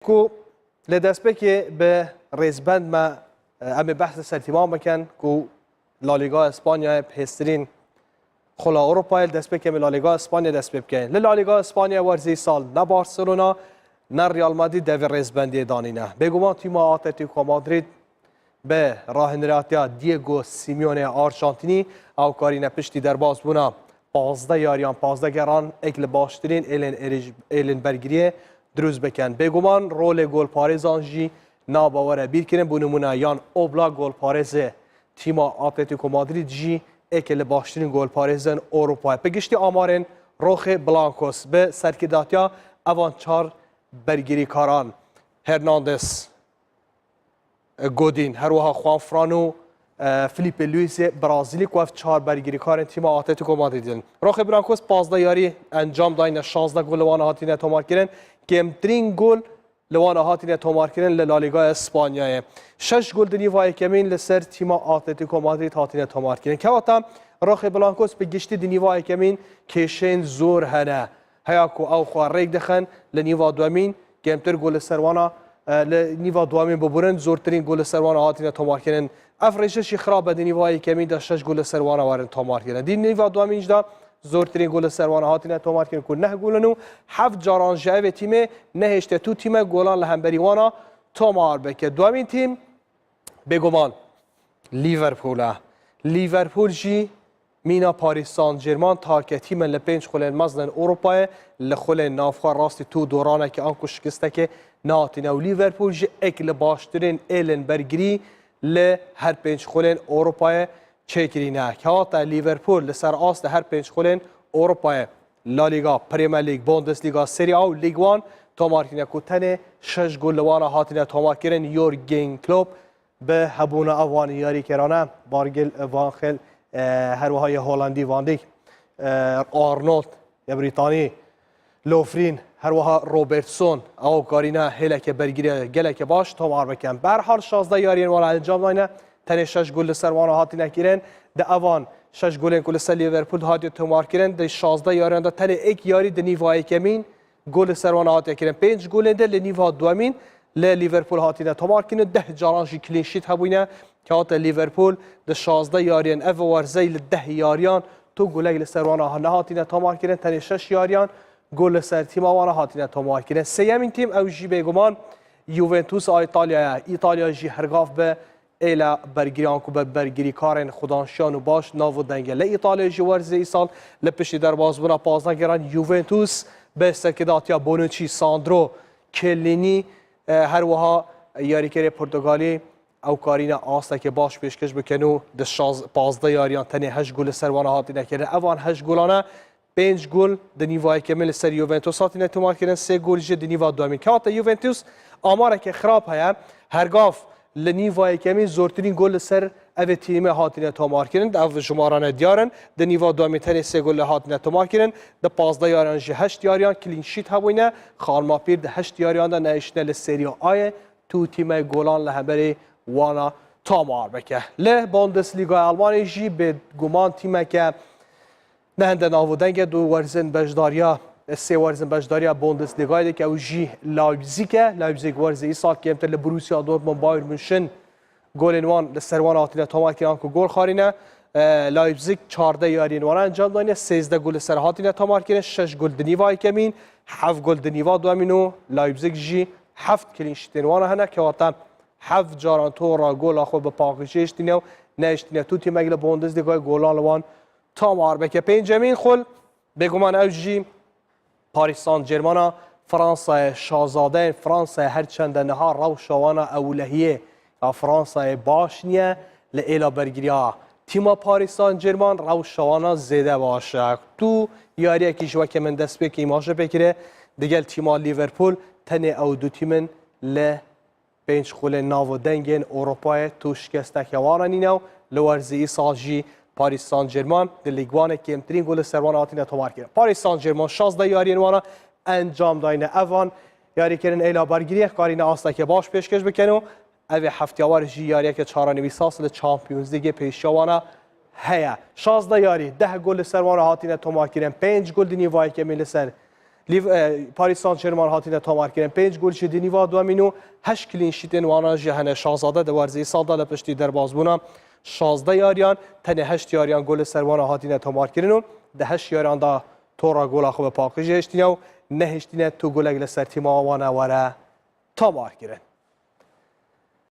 کو لدست که به ریزبند ما ام بحث سرتیمان بکن کو لالیگا اسپانیا پسترین خلا اروپا دست که لالیگا اسپانیا دست بکن لالیگا اسپانیا ورزی سال نه بارسلونا نه ریال مادرید در ریزبندی دانینه بگومان تیم اتلتیکو مادرید به راه نراتیا دیگو سیمیونه آرژانتینی او کارینه پشتی در باز بونا 15 یاریان 15 گران اکل باشترین ایلن برگریه دروز بکن بگومان رول گل پارزان جی ناباوره بیر کنن بونمونه یان اوبلا گل پارز تیم اتلتیکو مادرید جی اکل باشترین گل پارزن اروپا پگشتی آمارن روخ بلانکوس به سرکیداتیا اوان چار برگری کاران هرناندس گودین هر وها خوان فرانو فیلیپ لوئیس برازیلی کو چهار برگری کار تیم اتلتیکو مادرید روخ برانکوس 15 یاری انجام داین 16 گل وان هاتین تومار کردن کمترین گل لوان هاتین تومار کردن لالیگا اسپانیا 6 گل دنیوای کمین لسر تیم اتلتیکو مادرید هاتین تومار کردن که وقتا روخ برانکوس به گشتی دنیوای کمین کشین زور هنه هیاکو او خوار ریک دخن لنیوا دومین کمتر گل سروانا لنیوا دومین ببرن زورترین گل سروانا هاتین تومار کردن افریشش خراب دنیوای کمین دا 6 گل سروانا وارن تومار کردن دی نیوا دومین دا زورترین گل سروانا هاتین تومار کردن کو نه گلنو 7 جاران جای تیم نهشته تو تیم گلان لهمبری وانا تومار بک دومین تیم بگومان لیورپول جی مینا پاریس سان ژرمن تارک تیم لپنج خل مزن اروپا لخل نافخوار راست تو دورانه که آنکو شکسته که ناتین و لیورپول جی اکل باشترین ایلن برگری ل هر پنج خلین اروپا چکرینه که حتی لیورپول لسر آست هر پنج خلین اروپا لالیگا پریمیر لیگ بوندسلیگا سری آ و لیگ وان تومار کردن که تنه 6 گل لوانه هاتین تومار کردن یورگن کلوپ به هبون اوان یاری کرانه بارگل وانخل هر وهای هلندی واندیک آرنولد یا بریتانی لوفرین هر وها روبرتسون او کارینا هلک برگیره گلک باش تومار بکن بر حال 16 یارین والا انجام داینه تن 6 گل سروان هاتی نکیرن ده اوان 6 گل گل سر لیورپول هاتی تومار کردن ده 16 یارین ده تن یک یاری ده نیوای کمین گل سروان هاتی کردن 5 گل ده لنیوا دومین لیورپول هاتی ده تومار کردن 10 جارانشی کلین شیت هبوینه که هات لیورپول ده 16 یارین او ورزی ل 10 یاریان تو گل سروان هاتی ده تومار کردن تن 6 یاریان گل سر تیم آوانا هاتین تومار کردن سیمین تیم او جی بگمان یوونتوس ایتالیا جی هرگاف به ایلا برگریان کو به برگری کارن خدانشان و باش ناو دنگل ایتالیا جی ورزی ای سال لپشی در بازبونا 15 گران یوونتوس به سرکداتیا بونوچی ساندرو کلینی هر وها یاریکر پرتغالی او کارینا آسته که باش پیشکش بکنو ده 15 یاریان تنی 8 گل سروان هاتین کردن اوان 8 گلانه 5 گل د نیوای کامل سر یوونتوس هاتین تومار کردن 3 گل د نیوا دومین که حتی یوونتوس آماره که خراب هیا هرگاف لنیوای کامل زورترین گل سر او تیم هاتین تومار کردن او شمارانه دیارن د نیوا دومین تن 3 گل هاتین تومار کردن د 15 یاران 8 یاریان کلین شیت هبوینه خالما پیر د 8 یاریان د نشنل سری آی تو تیم گلان لهبری وانا تومار بکه له بوندسلیگا آلمان جی به گمان تیم که نهنده ناودنگ دو ورزن بجداریا سه ورزن بجداریا بوندسلیگای که او جی لایپزیگ ورزی ای سال که امتر لبروسیا دورتموند بایر مونشن گل وان لسروان آتیلا تومار کردن که گل خارینه لایپزیگ 14 یارین وان انجام دادن 13 گل سر هاتیلا تومار کردن 6 گل دنیوای کمین 7 گل دنیوا دومینو لایپزیگ جی 7 کلین شیتین وان هنه که وقتا 7 جاران تو را گل اخو به پاکیزش دینه نشتینه تو تیم مگل بوندسلیگای گلان وان تومار بکه پنجمین خل بگمان او جی پاریس سان ژرمن فرانسه شاهزاده فرانسه هر چند نها روشوانا اولهیه فرانسه باش نیه لیلا برگریا تیم پاریس سان ژرمن روشوانا زیده باشه تو یاری که جوا که من دست به که ایماژه بگیره دیگه تیم لیورپول تن او دو تیمن ل 5 خل ناو دنگن اروپا تو شکسته که وارنینو لورزی سالجی پاریس سان ژرمن د لیگوان کمترین گل سروان هاتین تومار کرد پاریس سان ژرمن 16 یارین وانا انجام داینه اوان یاری کردن ایلا برگری کارینا آسته که باش پیشکش بکنو او هفتیاوار جی یاری که 4 نویساس ل چمپیونز لیگ پیشوانا هيا 16 یاری 10 گل سروان هاتین تومار کردن 5 گل نیوای که مل سر پاریس سان ژرمان هاتینه تامار کردن 5 گل چه دینیوا دوامینو 8 کلین شیتن وانا جهان شاهزاده دوارزی سالدا لپشتی درباز بونا 16 یاریان تنه 8 یاریان گل سروانا هاتینه تامار کردن ده 8 یاریان دا تورا گل خو پاکیجه اشتینو نه اشتینه تو گل اگل سر تیم وانا وره تامار کردن